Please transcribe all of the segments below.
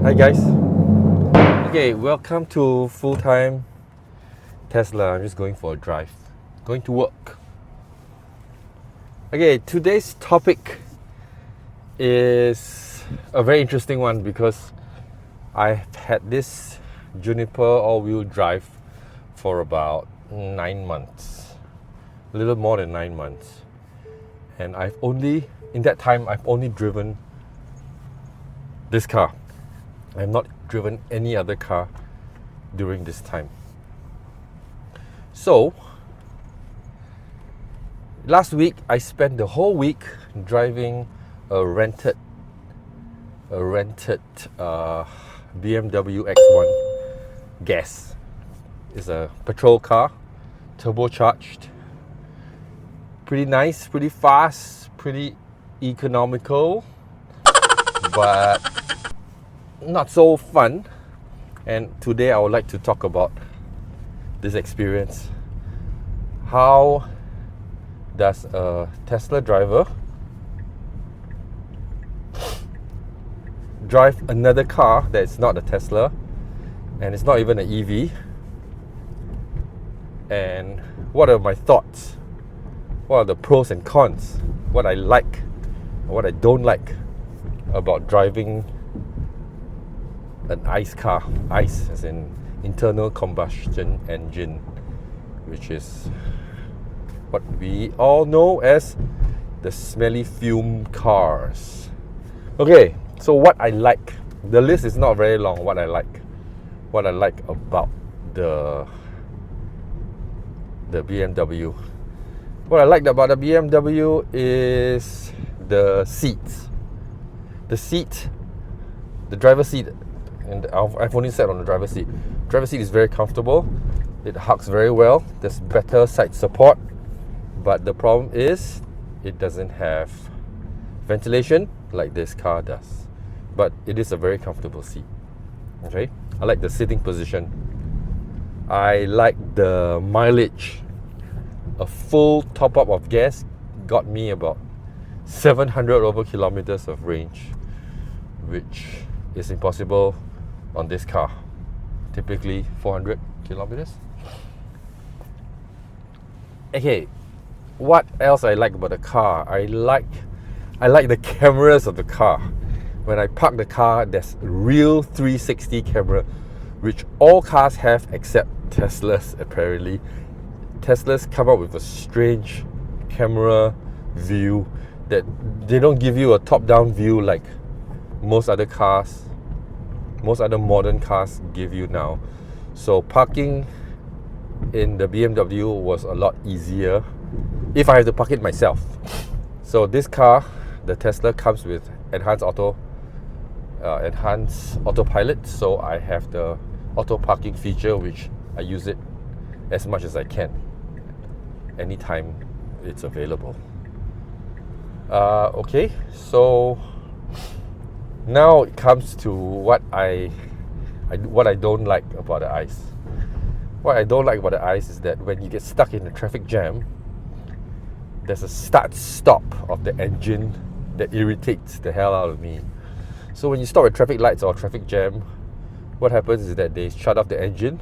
Hi guys. Okay, welcome to full-time Tesla. I'm just going for a drive, going to work. Okay, today's topic is a very interesting one because I've had this Juniper all-wheel drive for about 9 months, a little more than 9 months, and in that time I've only driven this car. I have not driven any other car during this time. So last week I spent the whole week driving a rented BMW X1 gas. It's a petrol car, turbocharged, pretty nice, pretty fast, pretty economical, but not so fun. And today I would like to talk about this experience. How does a Tesla driver drive another car that's not a Tesla and it's not even an EV? And what are my thoughts? What are the pros and cons? What I like and what I don't like about driving an ICE car. ICE as in internal combustion engine, which is what we all know as the smelly fume cars. Okay, so what I like. The list is not very long. What I like about the BMW. What I liked about the BMW is the seats. The driver's seat, and I've only sat on the driver's seat. Driver's seat is very comfortable. It hugs very well. There's better side support, but the problem is it doesn't have ventilation like this car does. But it is a very comfortable seat. Okay, I like the sitting position. I like the mileage. A full top up of gas got me about 700 over kilometers of range, which is impossible on this car. Typically 400 kilometers. Okay, what else I like about the car? I like the cameras of the car. When I park the car, there's a real 360 camera, which all cars have except Teslas apparently. Teslas come up with a strange camera view that they don't give you a top-down view like most other modern cars give you now. So parking in the BMW was a lot easier if I have to park it myself. So this car, the Tesla, comes with enhanced autopilot, so I have the auto parking feature, which I use it as much as I can anytime it's available. Okay, so now it comes to what I don't like about the ICE. What I don't like about the ICE is that when you get stuck in a traffic jam, there's a start-stop of the engine that irritates the hell out of me. So when you stop at traffic lights or traffic jam, what happens is that they shut off the engine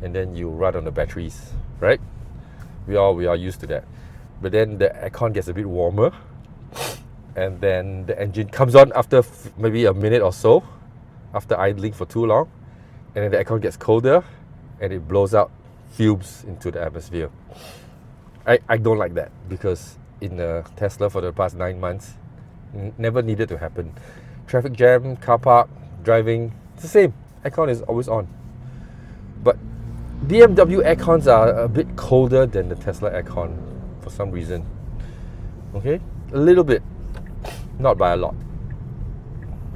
and then you run on the batteries, right? We are used to that. But then the aircon gets a bit warmer, and then the engine comes on after maybe a minute or so, after idling for too long, and then the aircon gets colder and it blows out fumes into the atmosphere. I don't like that, because in the Tesla for the past 9 months, never needed to happen. Traffic jam, car park, driving, it's the same. Aircon is always on. But BMW aircons are a bit colder than the Tesla aircon for some reason. Okay, a little bit, not by a lot.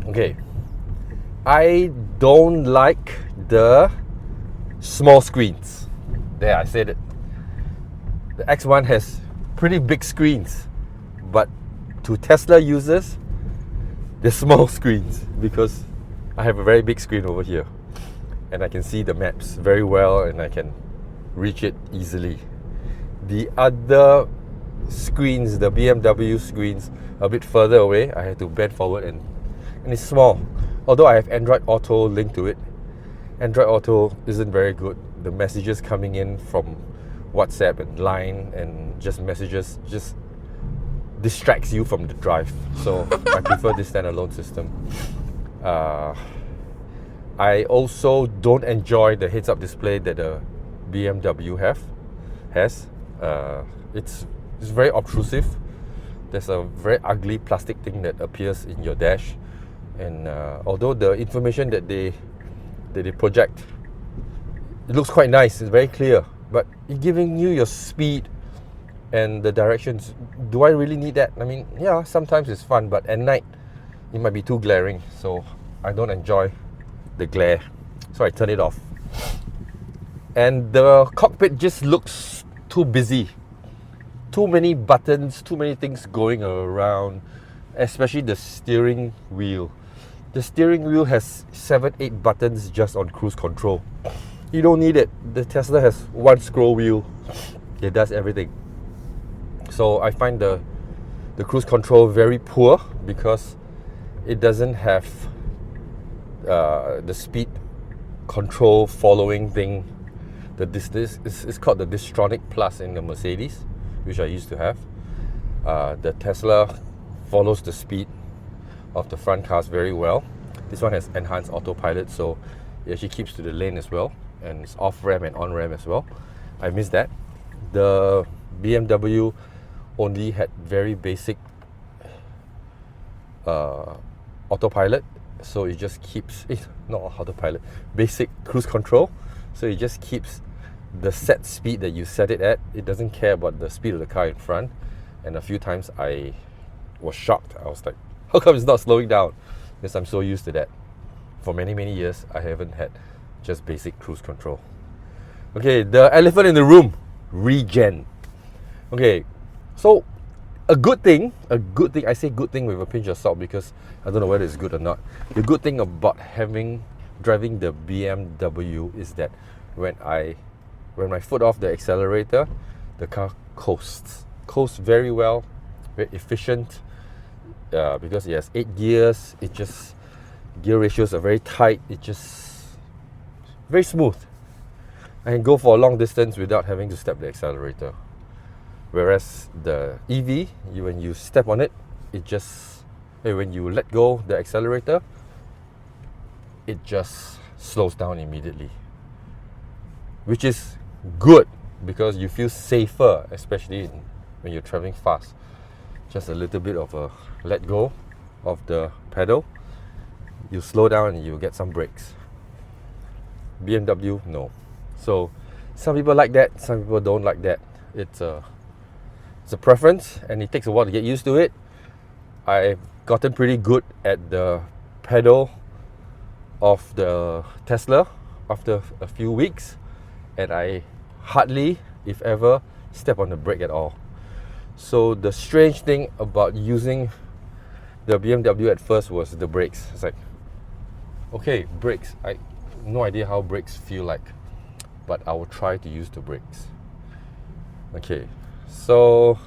Okay, I don't like the small screens. There, I said it. The X1 has pretty big screens, but to Tesla users, they're small screens, because I have a very big screen over here and I can see the maps very well and I can reach it easily. The other screens, the BMW screens, a bit further away, I had to bend forward and it's small. although I have Android Auto linked to it, Android Auto isn't very good. The messages coming in from WhatsApp and Line and just messages just distracts you from the drive. So I prefer this standalone system. I also don't enjoy the heads-up display that the BMW has. It's very obtrusive. There's a very ugly plastic thing that appears in your dash, and although the information that they project, it looks quite nice. It's very clear, but it's giving you your speed and the directions. Do I really need that? I mean, yeah, sometimes it's fun, but at night it might be too glaring, so I don't enjoy the glare, so I turn it off. And the cockpit just looks too busy. Too many buttons, too many things going around, especially the steering wheel. The steering wheel has 7-8 buttons just on cruise control. You don't need it. The Tesla has one scroll wheel. It does everything. So I find the cruise control very poor because it doesn't have the speed control following thing. It's called the Distronic Plus in the Mercedes, which I used to have. The Tesla follows the speed of the front cars very well. This one has enhanced autopilot, so it actually keeps to the lane as well, and it's off-ramp and on-ramp as well. I miss that. The BMW only had very basic autopilot, so it just keeps not autopilot, basic cruise control, so it just keeps the set speed that you set it at. It doesn't care about the speed of the car in front. And a few times I was shocked. I was like, how come it's not slowing down? Because I'm so used to that. For many years I haven't had just basic cruise control. Okay, the elephant in the room, regen. Okay, so a good thing, I say good thing with a pinch of salt because I don't know whether it's good or not. The good thing about driving the BMW is that when I foot off the accelerator, the car coasts very well, very efficient, because it has 8 gears. Gear ratios are very tight. It just very smooth. I can go for a long distance without having to step the accelerator. Whereas the EV, when you step on it, when you let go the accelerator, it just slows down immediately, which is good because you feel safer, especially when you're traveling fast. Just a little bit of a let go of the pedal, you slow down and you get some brakes. BMW, no. So some people like that, some people don't like that. It's a preference, and it takes a while to get used to it. I've gotten pretty good at the pedal of the Tesla after a few weeks, and I hardly, if ever, step on the brake at all. So the strange thing about using the BMW at first was the brakes. It's like, okay, brakes. I no idea how brakes feel like, but I will try to use the brakes. Okay, so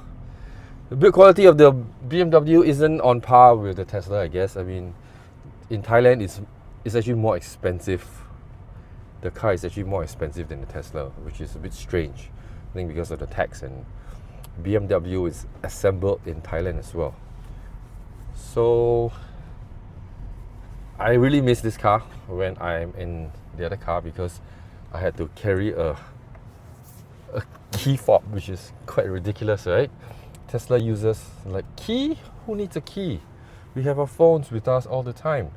the build quality of the BMW isn't on par with the Tesla, I guess. I mean, in Thailand, it's actually more expensive. The car is actually more expensive than the Tesla, which is a bit strange. I think because of the tax, and BMW is assembled in Thailand as well. So I really miss this car when I'm in the other car because I had to carry a key fob, which is quite ridiculous, right? Tesla uses like, key? Who needs a key? We have our phones with us all the time,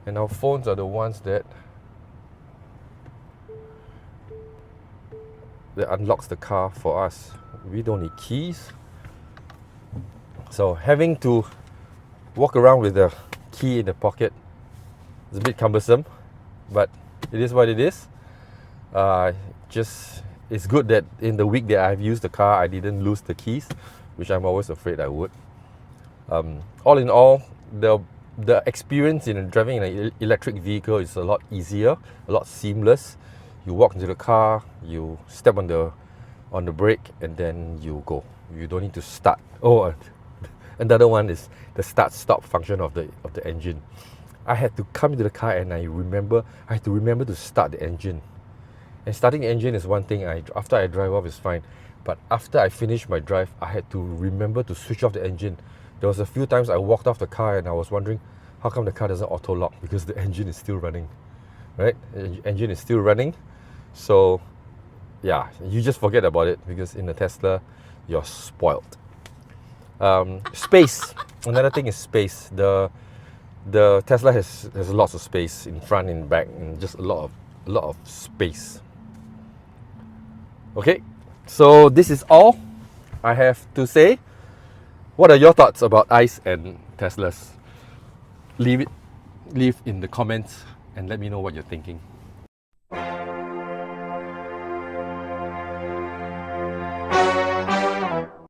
and our phones are the ones that unlocks the car for us. We don't need keys. So having to walk around with the key in the pocket is a bit cumbersome, but it is what it is. It's good that in the week that I've used the car, I didn't lose the keys, which I'm always afraid I would. All in all, the experience in driving an electric vehicle is a lot easier, a lot seamless. You walk into the car, you step on the brake, and then you go. You don't need to start. Oh, another one is the start-stop function of the engine. I had to come into the car and I had to remember to start the engine. And starting the engine is one thing, after I drive off is fine. But after I finished my drive, I had to remember to switch off the engine. There was a few times I walked off the car and I was wondering, how come the car doesn't auto lock? Because the engine is still running, right? The engine is still running. So yeah, you just forget about it, because in the Tesla, you're spoiled. Space. Another thing is space. The Tesla has lots of space in front, in back, and just a lot of space. Okay, so this is all I have to say. What are your thoughts about ICE and Teslas? Leave in the comments and let me know what you're thinking.